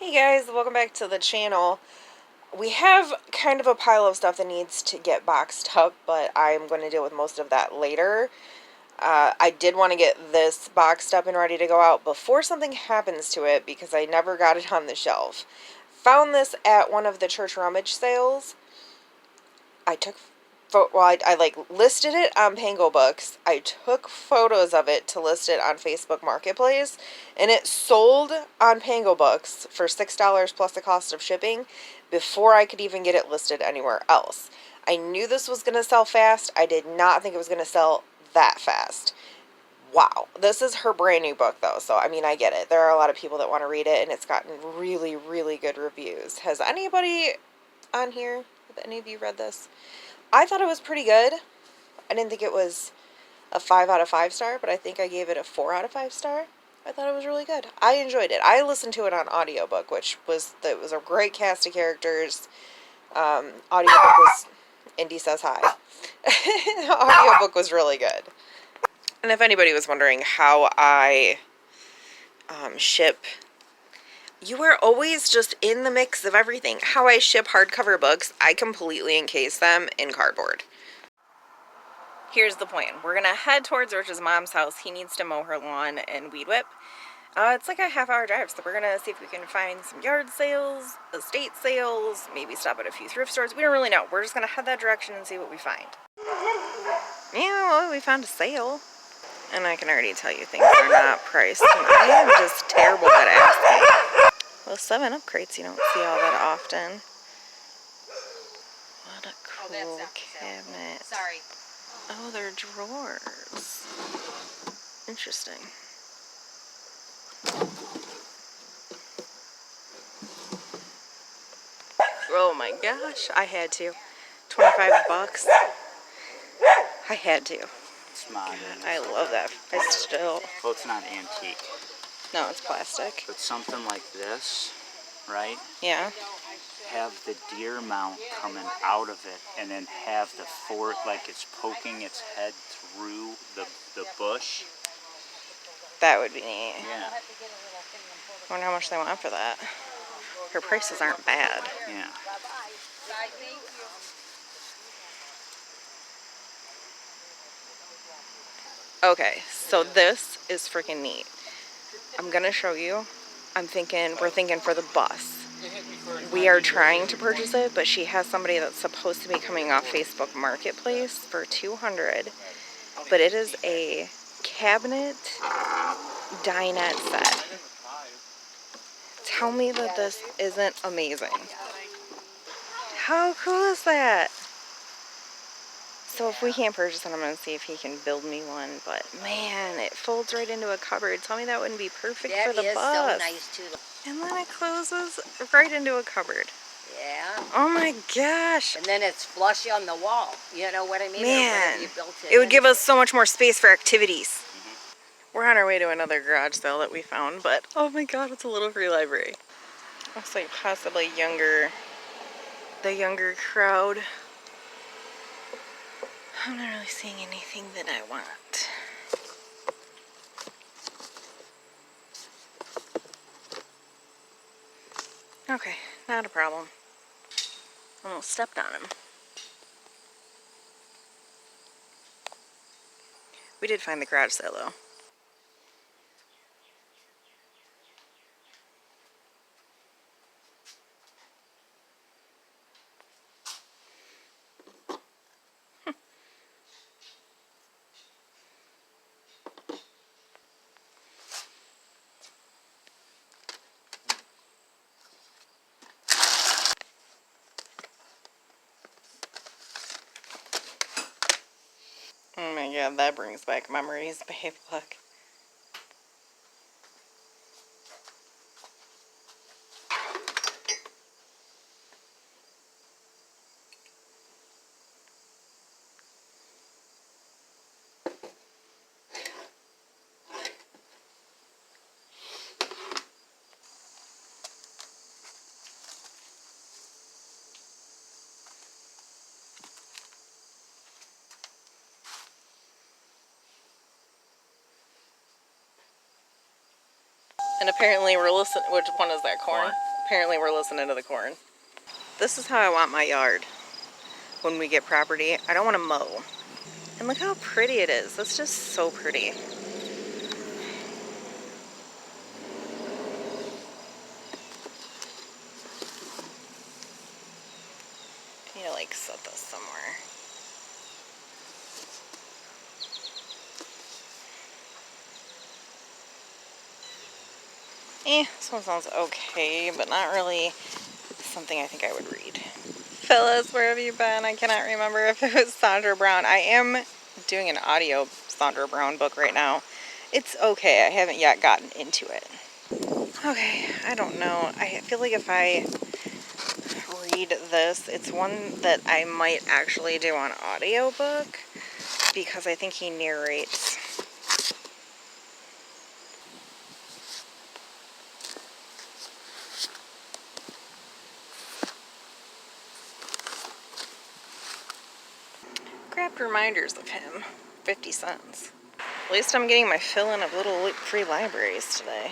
Hey guys, welcome back to the channel. We have kind of a pile of stuff that needs to get boxed up, but I'm going to deal with most of that later. I did want to get this boxed up and ready to go out before something happens to it because I never got it on the shelf. Found this at one of the church rummage sales. I took I listed it on Pango Books. I took photos of it to list it on Facebook Marketplace, and it sold on Pango Books for $6 plus the cost of shipping before I could even get it listed anywhere else. I knew this was going to sell fast. I did not think it was going to sell that fast. Wow. This is her brand new book though, so I mean, I get it. There are a lot of people that want to read it, and it's gotten really, really good reviews. Has anybody on here, have any of you read this? I thought it was pretty good. I didn't think it was a 5 out of 5 star, but I think I gave it a 4 out of 5 star. I thought it was really good. I enjoyed it. I listened to it on audiobook, which was a great cast of characters. Audiobook was Indy says hi. Audiobook was really good. And if anybody was wondering how I ship, you are always just in the mix of everything. How I ship hardcover books, I completely encase them in cardboard. Here's the plan. We're going to head towards Rich's mom's house. He needs to mow her lawn and weed whip. It's like a half-hour drive, so we're going to see if we can find some yard sales, estate sales, maybe stop at a few thrift stores. We don't really know. We're just going to head that direction and see what we find. Yeah, well, we found a sale. And I can already tell you things are not priced. And I am just terrible at asking. Well, 7-Up crates you don't see all that often. What a cool cabinet. Sorry. Oh, they're drawers. Interesting. Oh my gosh, I had to. 25 bucks. I had to. It's modern. God, I love that. I still. Well, it's not antique. No, it's plastic. But something like this, right? Yeah. Have the deer mount coming out of it, and then have the fork like it's poking its head through the bush. That would be neat. Yeah. I wonder how much they want for that. Her prices aren't bad. Yeah. Okay, so this is freaking neat. I'm gonna show you. We're thinking for the bus. We are trying to purchase it, but she has somebody that's supposed to be coming off Facebook Marketplace for $200. But it is a cabinet dinette set. Tell me that this isn't amazing. How cool is that? So if we can't purchase it, I'm going to see if he can build me one. But man, it folds right into a cupboard. Tell me that wouldn't be perfect for the bus. That is so nice too. And then it closes right into a cupboard. Yeah. Oh my gosh. And then it's flush on the wall. You know what I mean? Man, You built it would give us so much more space for activities. We're on our way to another garage sale that we found, but oh my god, it's a little free library. Looks like possibly the younger crowd. I'm not really seeing anything that I want. Okay, not a problem. Almost stepped on him. We did find the garage sale though. Oh my god, that brings back memories, babe. Look. And apparently we're listening. Which one is that? Corn? Apparently we're listening to the corn. This is how I want my yard when we get property. I don't want to mow. And look how pretty it is. That's just so pretty. I need to like set this somewhere. This one sounds okay, but not really something I think I would read. Phyllis, where have you been? I cannot remember if it was Sandra Brown. I am doing an audio Sandra Brown book right now. It's okay. I haven't yet gotten into it. Okay, I don't know. I feel like if I read this, it's one that I might actually do on audiobook because I think he narrates. Grabbed reminders of him. 50 cents. At least I'm getting my fill-in of little free libraries today.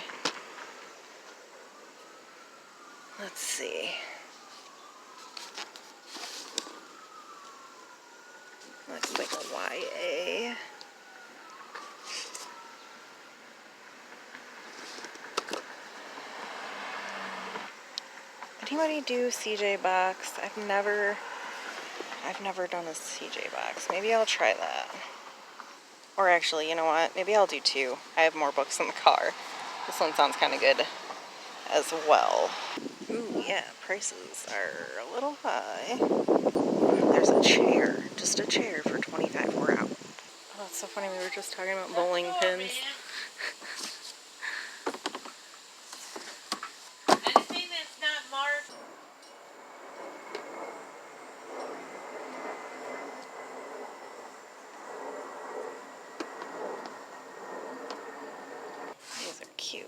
Let's see. Looks like a YA. Anybody do CJ Box? I've never done a CJ Box. Maybe I'll try that. Or actually, you know what? Maybe I'll do two. I have more books in the car. This one sounds kind of good as well. Ooh, yeah, prices are a little high. There's a chair, just a chair for $25 per hour. Oh, that's so funny. We were just talking about bowling pins. Anything that's not marked. These are cute.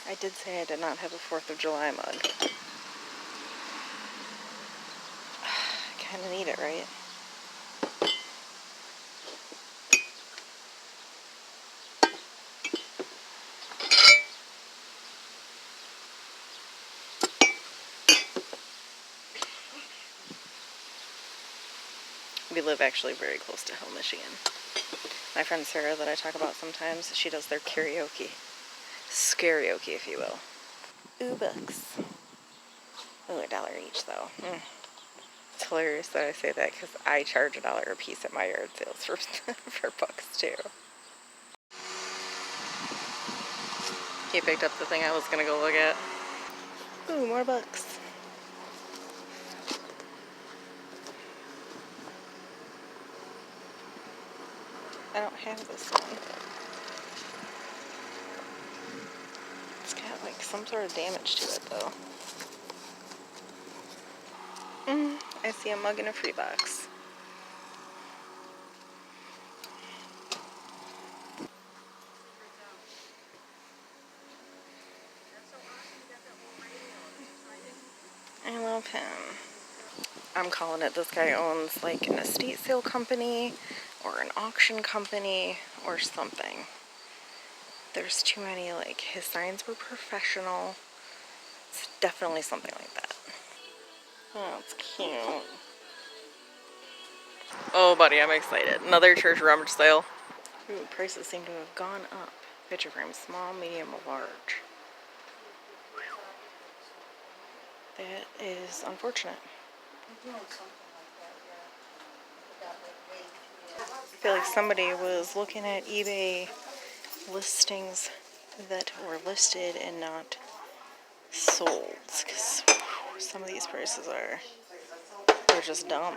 I did say I did not have a 4th of July mug. I kind of need it, right? We live actually very close to Hill, Michigan. My friend Sarah that I talk about sometimes, she does their karaoke. Scareoke, if you will. Ooh, books. Ooh, $1 each, though. It's hilarious that I say that because I charge $1 a piece at my yard sales for, for books, too. He picked up the thing I was going to go look at. Ooh, more books. I don't have this one. It's got like some sort of damage to it though. I see a mug in a free box. I love him. I'm calling it this guy owns like an estate sale company or an auction company or something. There's too many, like, his signs were professional. It's definitely something like that. Oh, it's cute. Oh, buddy, I'm excited. Another church rummage sale. Ooh, prices seem to have gone up. Picture frame, small, medium, large. That is unfortunate. I feel like somebody was looking at eBay listings that were listed and not sold, because some of these prices they're just dumb.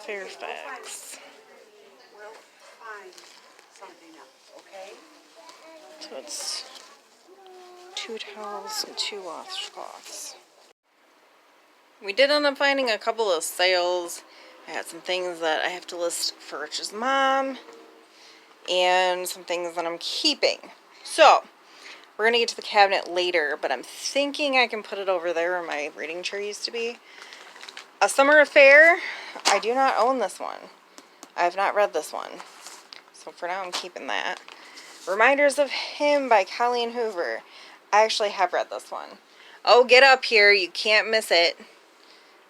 Fairfax. We'll find something else, okay? So it's 2 towels and 2 washcloths. We did end up finding a couple of sales. I had some things that I have to list for Rich's mom and some things that I'm keeping. So, we're going to get to the cabinet later, but I'm thinking I can put it over there where my reading chair used to be. A Summer Affair. I do not own this one. I have not read this one. So for now, I'm keeping that. Reminders of Him by Colleen Hoover. I actually have read this one. Oh, get up here. You can't miss it.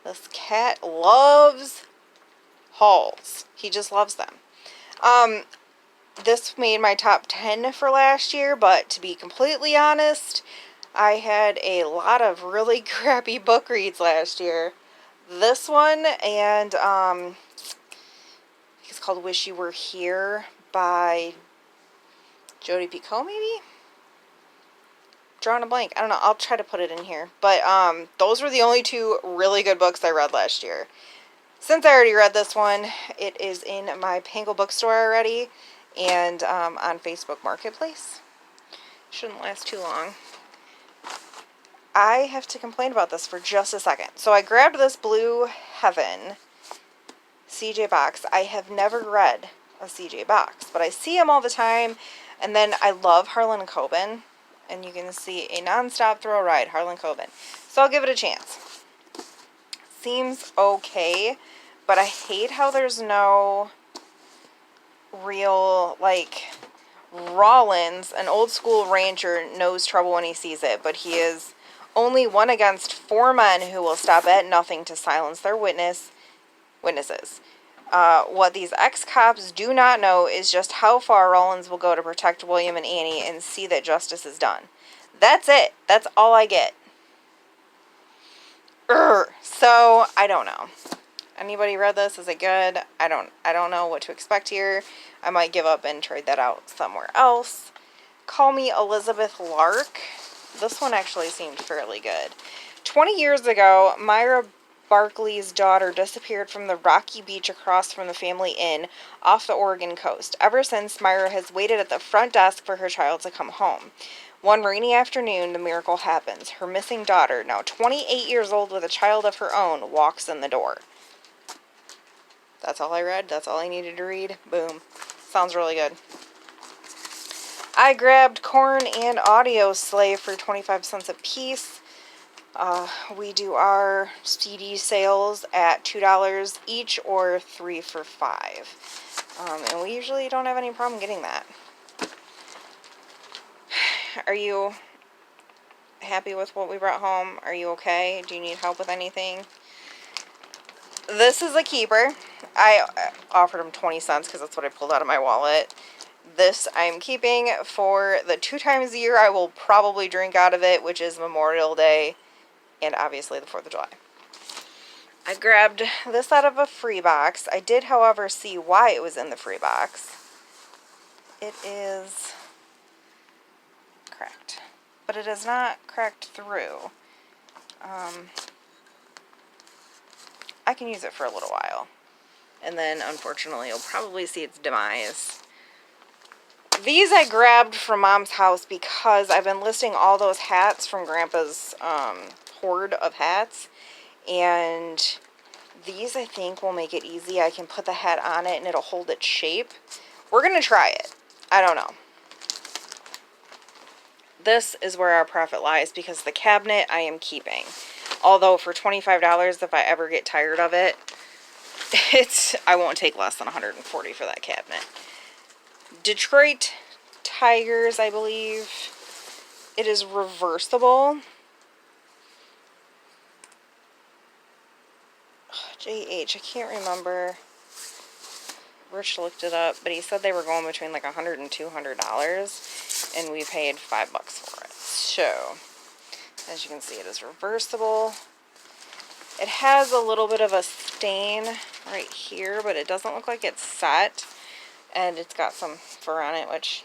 This cat loves hauls. He just loves them. This made my top 10 for last year, but to be completely honest, I had a lot of really crappy book reads last year. This one, and it's called Wish You Were Here by Jodi Picoult, maybe? Drawing a blank. I don't know. I'll try to put it in here. But those were the only two really good books I read last year. Since I already read this one, it is in my Pangle bookstore already and on Facebook Marketplace. Shouldn't last too long. I have to complain about this for just a second. So I grabbed this Blue Heaven CJ box. I have never read a CJ box, but I see them all the time. And then I love Harlan Coben. And you can see a non-stop thrill ride, Harlan Coben. So I'll give it a chance. Seems okay, but I hate how there's no real, like, Rollins, an old school rancher, knows trouble when he sees it, but he is only one against 4 men who will stop at nothing to silence their witnesses. What these ex-cops do not know is just how far Rollins will go to protect William and Annie and see that justice is done. That's it. That's all I get. So, I don't know. Anybody read this? Is it good? I don't know what to expect here. I might give up and trade that out somewhere else. Call Me Elizabeth Lark. This one actually seemed fairly good. 20 years ago, Myra Barkley's daughter disappeared from the rocky beach across from the family inn off the Oregon coast. Ever since, Myra has waited at the front desk for her child to come home. One rainy afternoon, the miracle happens. Her missing daughter, now 28 years old with a child of her own, walks in the door. That's all I read. That's all I needed to read. Boom. Sounds really good. I grabbed Korn and Audio Slave for 25 cents a piece. We do our CD sales at $2 each or 3 for $5. And we usually don't have any problem getting that. Are you happy with what we brought home? Are you okay? Do you need help with anything? This is a keeper. I offered him 20 cents because that's what I pulled out of my wallet. This I'm keeping for the 2 times a year I will probably drink out of it, which is Memorial Day and obviously the 4th of July. I grabbed this out of a free box. I did, however, see why it was in the free box. It is cracked, but it is not cracked through. I can use it for a little while, and then unfortunately you'll probably see its demise. These I grabbed from Mom's house because I've been listing all those hats from Grandpa's hoard of hats, and these I think will make it easy. I can put the hat on it and it'll hold its shape. We're gonna try it. I don't know. This is where our profit lies because the cabinet I am keeping. Although for $25, if I ever get tired of it, I won't take less than $140 for that cabinet. Detroit Tigers, I believe. It is reversible. JH, I can't remember. Rich looked it up, but he said they were going between like $100 and $200, and we paid $5 for it. So, as you can see, it is reversible. It has a little bit of a stain right here, but it doesn't look like it's set. And it's got some fur on it, which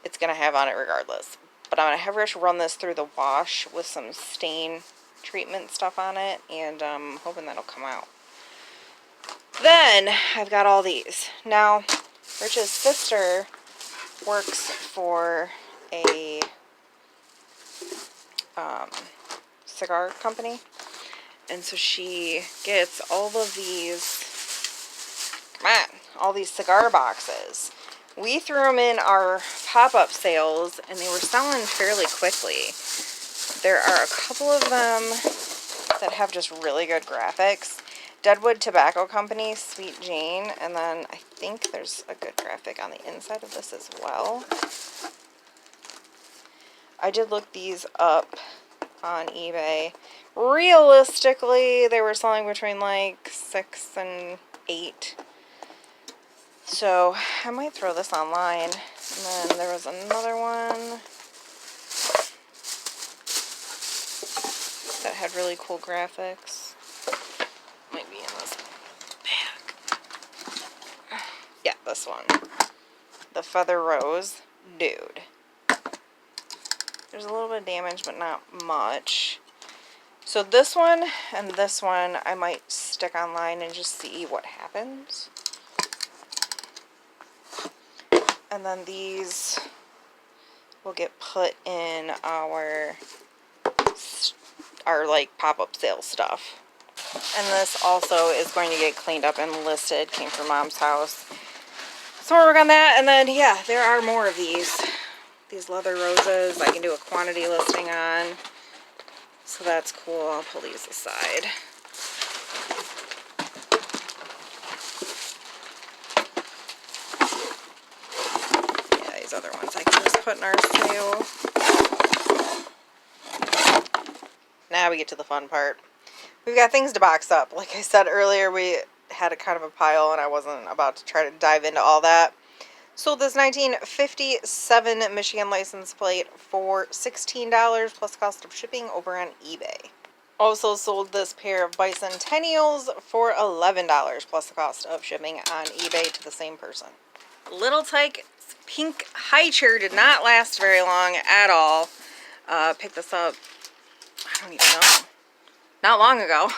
it's going to have on it regardless. But I'm going to have Rich run this through the wash with some stain treatment stuff on it, and I'm hoping that'll come out. Then I've got all these. Now, Rich's sister works for a cigar company, and so she gets all of these, all these cigar boxes We threw them in our pop-up sales, and they were selling fairly quickly. There are a couple of them that have just really good graphics. Deadwood Tobacco Company, Sweet Jane, and then I think there's a good graphic on the inside of this as well. I did look these up on eBay. Realistically, they were selling between like 6 and 8. So I might throw this online. And then there was another one that had really cool graphics. Might be in this bag. Yeah, this one. The Feather Rose. Dude. There's a little bit of damage, but not much. So this one and this one I might stick online and just see what happens. And then these will get put in our like pop-up sale stuff. And this also is going to get cleaned up and listed. Came from Mom's house. So we'll work on that. And then yeah, there are more of these. These leather roses I can do a quantity listing on. So that's cool. I'll pull these aside. Yeah, these other ones I can just put in our sale. Now we get to the fun part. We've got things to box up. Like I said earlier, we had a kind of a pile and I wasn't about to try to dive into all that. Sold this 1957 Michigan license plate for $16 plus cost of shipping over on eBay. Also sold this pair of Bicentennials for $11 plus the cost of shipping on eBay to the same person. Little Tyke pink high chair did not last very long at all. Picked this up, I don't even know, not long ago.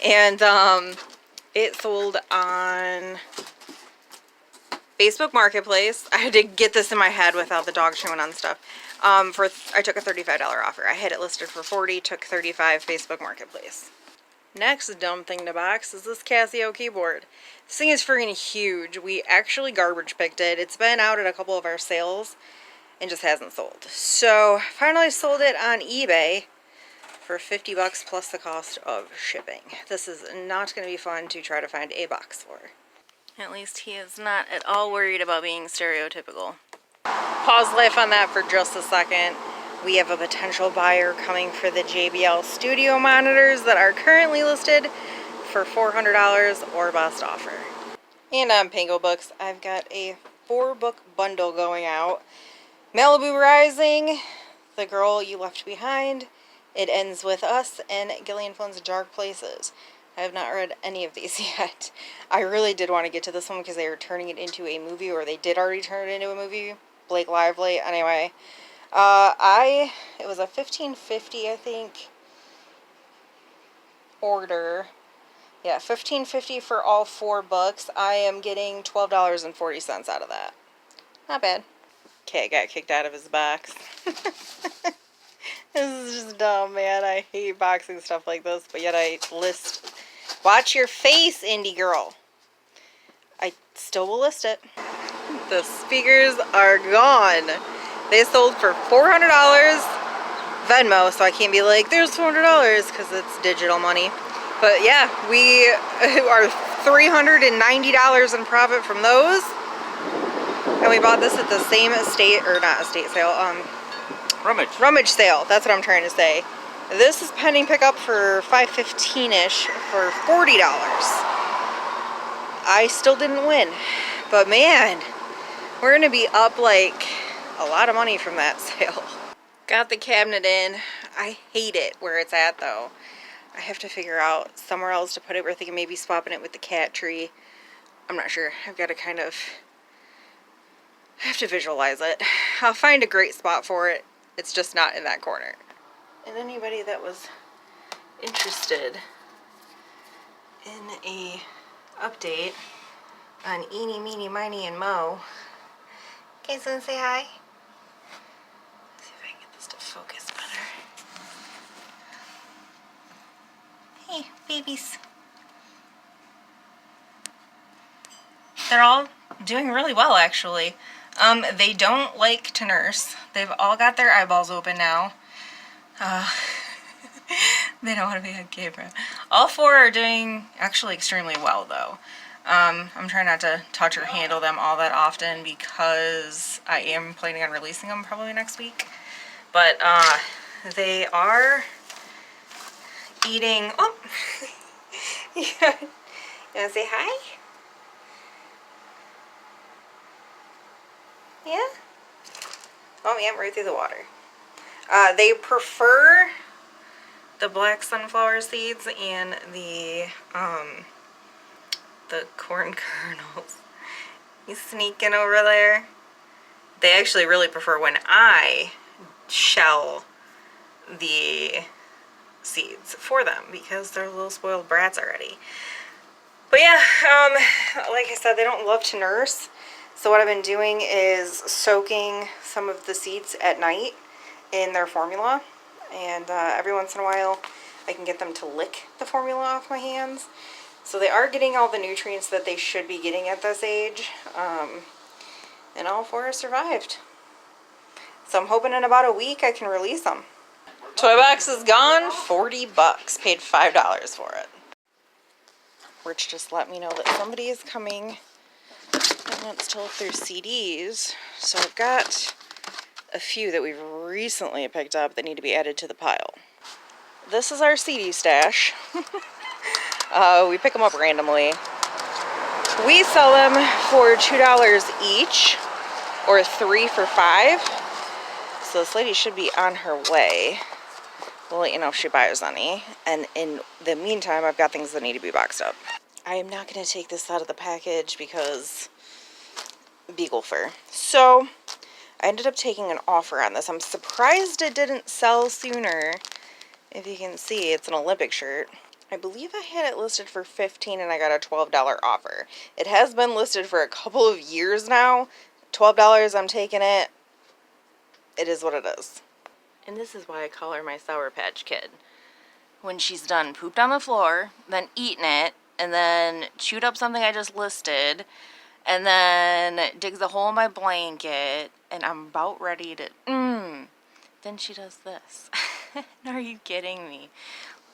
And it sold on Facebook Marketplace. I had to get this in my head without the dog chewing on stuff. I took a $35 offer. I had it listed for $40, took $35 Facebook Marketplace. Next dumb thing to box is this Casio keyboard. This thing is freaking huge. We actually garbage picked it. It's been out at a couple of our sales and just hasn't sold. So finally sold it on eBay for $50 plus the cost of shipping. This is not going to be fun to try to find a box for. At least he is not at all worried about being stereotypical. Pause life on that for just a second. We have a potential buyer coming for the JBL Studio monitors that are currently listed for $400 or best offer. And on Pango Books, I've got a 4-book bundle going out. Malibu Rising, The Girl You Left Behind, It Ends With Us, and Gillian Flynn's Dark Places. I have not read any of these yet. I really did want to get to this one because they were turning it into a movie, or they did already turn it into a movie. Blake Lively. Anyway, it was a $15.50, I think, order. Yeah, $15.50 for all 4 books. I am getting $12.40 out of that. Not bad. Okay, I got kicked out of his box. This is just dumb, man. I hate boxing stuff like this, but yet I list. Watch your face, indie girl. I still will list it. The speakers are gone. They sold for $400 Venmo, so I can't be like, there's $400 because it's digital money. But yeah, we are $390 in profit from those. And we bought this at the same estate, or not estate sale, rummage sale. That's what I'm trying to say. This is pending pickup for $5.15-ish for $40. I still didn't win, but man, we're gonna be up like a lot of money from that sale. Got the cabinet in. I hate it where it's at though. I have to figure out somewhere else to put it. We're thinking maybe swapping it with the cat tree. I'm not sure. I've got to I have to visualize it. I'll find a great spot for it. It's just not in that corner. And anybody that was interested in a update on Eeny, Meeny, Miny, and Mo, you guys want to say hi? Let's see if I can get this to focus better. Hey, babies. They're all doing really well, actually. They don't like to nurse. They've all got their eyeballs open now. They don't want to be on camera. All 4 are doing actually extremely well, though. I'm trying not to touch or handle them all that often because I am planning on releasing them probably next week. But they are eating. Oh, yeah. You want to say hi? Yeah. Oh, yeah, right through the water. They prefer the black sunflower seeds and the corn kernels. He's sneaking over there. They actually really prefer when I shell the seeds for them because they're little spoiled brats already. But yeah, like I said, they don't love to nurse. So what I've been doing is soaking some of the seeds at night in their formula. And every once in a while, I can get them to lick the formula off my hands. So they are getting all the nutrients that they should be getting at this age. And all 4 have survived. So I'm hoping in about a week I can release them. Toy box is gone, 40 bucks. Paid $5 for it. Rich just let me know that somebody is coming that wants to look through CDs. So I've got a few that we've recently picked up that need to be added to the pile. This is our CD stash. We pick them up randomly. We sell them for $2 each, or 3 for $5. So this lady should be on her way. We'll let you know if she buys any. And in the meantime, I've got things that need to be boxed up. I am not going to take this out of the package because beagle fur. So I ended up taking an offer on this. I'm surprised it didn't sell sooner. If you can see, it's an Olympic shirt. I believe I had it listed for $15 and I got a $12 offer. It has been listed for a couple of years now. $12, I'm taking it. It is what it is. And this is why I call her my Sour Patch Kid. When she's done pooped on the floor, then eaten it, and then chewed up something I just listed, and then digs a hole in my blanket, and I'm about ready to, then she does this. Are you kidding me?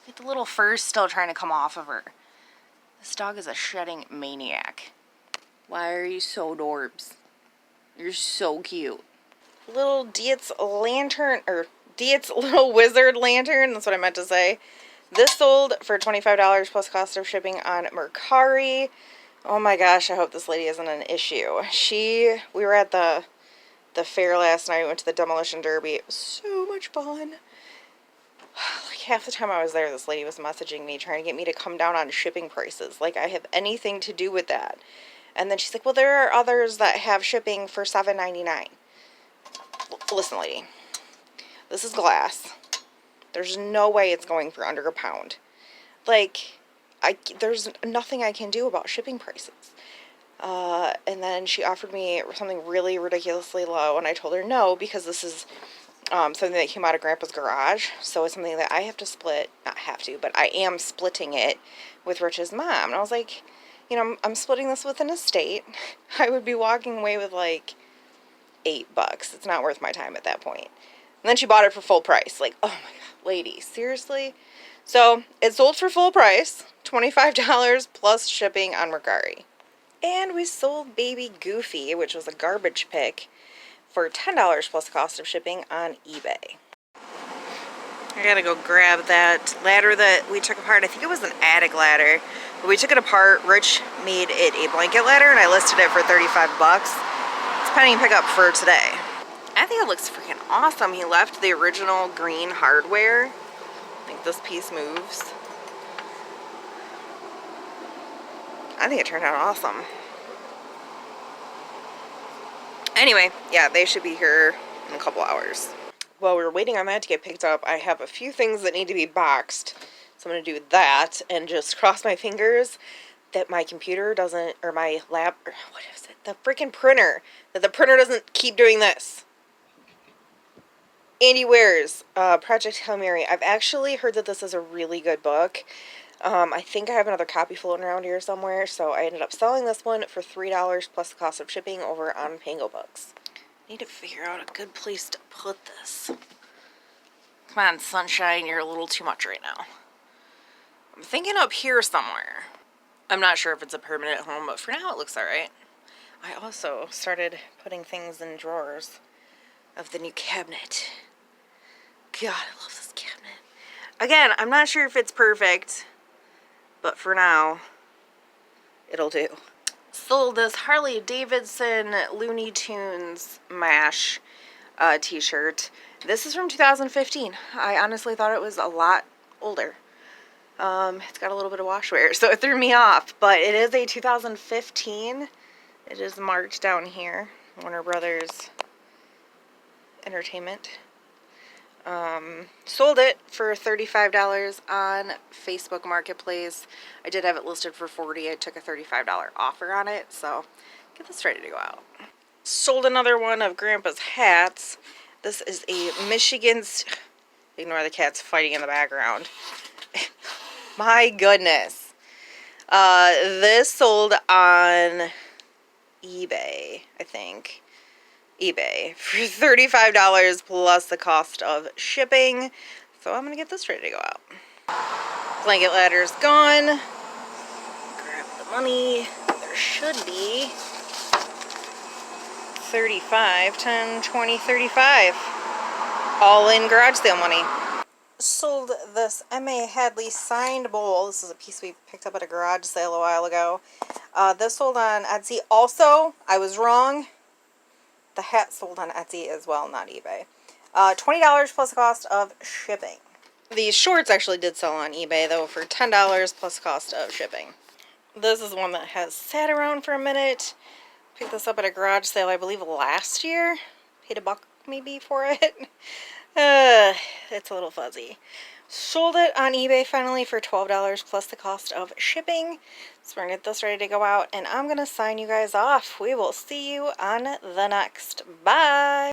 Look at the little fur still trying to come off of her. This dog is a shedding maniac. Why are you so adorbs? You're so cute. Little Dietz lantern, or Dietz little wizard lantern, that's what I meant to say. This sold for $25 plus cost of shipping on Mercari. Oh my gosh, I hope this lady isn't an issue. We were at the fair last night. We went to the Demolition Derby. It was so much fun. Like half the time I was there, this lady was messaging me trying to get me to come down on shipping prices. Like I have anything to do with that. And then she's like, well, there are others that have shipping for $7.99. Listen, lady. This is glass. There's no way it's going for under a pound. Like, there's nothing I can do about shipping prices. And then she offered me something really ridiculously low, and I told her no, because this is something that came out of Grandpa's garage, so it's something that I have to split, not have to, but I am splitting it with Rich's mom. And I was like, you know, I'm splitting this with an estate. I would be walking away with like $8. It's not worth my time at that point. And then she bought it for full price. Like, oh my god, lady, seriously? So it sold for full price, $25 plus shipping on Mercari. And we sold baby Goofy, which was a garbage pick, for $10 plus cost of shipping on eBay. I gotta go grab that ladder that we took apart. I think it was an attic ladder, but we took it apart. Rich made it a blanket ladder, and I listed it for $35. It's pending pickup for today. I think it looks freaking awesome. He left the original green hardware. I think this piece moves. I think it turned out awesome. Anyway, yeah, they should be here in a couple hours. While we're waiting on that to get picked up, I have a few things that need to be boxed. So I'm going to do that and just cross my fingers that my computer doesn't, or my lab, or what is it? The freaking printer. That the printer doesn't keep doing this. Andy Ware's Project Hail Mary. I've actually heard that this is a really good book. I think I have another copy floating around here somewhere, so I ended up selling this one for $3 plus the cost of shipping over on Pango Books. Need to figure out a good place to put this. Come on, sunshine, you're a little too much right now. I'm thinking up here somewhere. I'm not sure if it's a permanent home, but for now it looks alright. I also started putting things in drawers of the new cabinet. God, I love this cabinet. Again, I'm not sure if it's perfect, but for now, it'll do. Sold this Harley Davidson Looney Tunes MASH t-shirt. This is from 2015. I honestly thought it was a lot older. It's got a little bit of wash wear, so it threw me off, but it is a 2015. It is marked down here, Warner Brothers Entertainment. Sold it for $35 on Facebook Marketplace. I did have it listed for $40. I took a $35 offer on it, so get this ready to go out. Sold another one of Grandpa's hats. This is a Michigan... Ignore the cats fighting in the background. My goodness. This sold on eBay, I think. eBay for $35 plus the cost of shipping. So I'm going to get this ready to go out. Blanket ladder's gone. Grab the money. There should be 35, 10, 20, 35. All in garage sale money. Sold this M.A. Hadley signed bowl. This is a piece we picked up at a garage sale a while ago. This sold on Etsy. Also, I was wrong. The hat sold on Etsy as well, not eBay. $20 plus the cost of shipping. These shorts actually did sell on eBay, though, for $10 plus cost of shipping. This is one that has sat around for a minute. Picked this up at a garage sale, I believe, last year. Paid $1 maybe for it. It's a little fuzzy. Sold it on eBay finally for $12 plus the cost of shipping. So we're going to get this ready to go out, and I'm going to sign you guys off. We will see you on the next. Bye!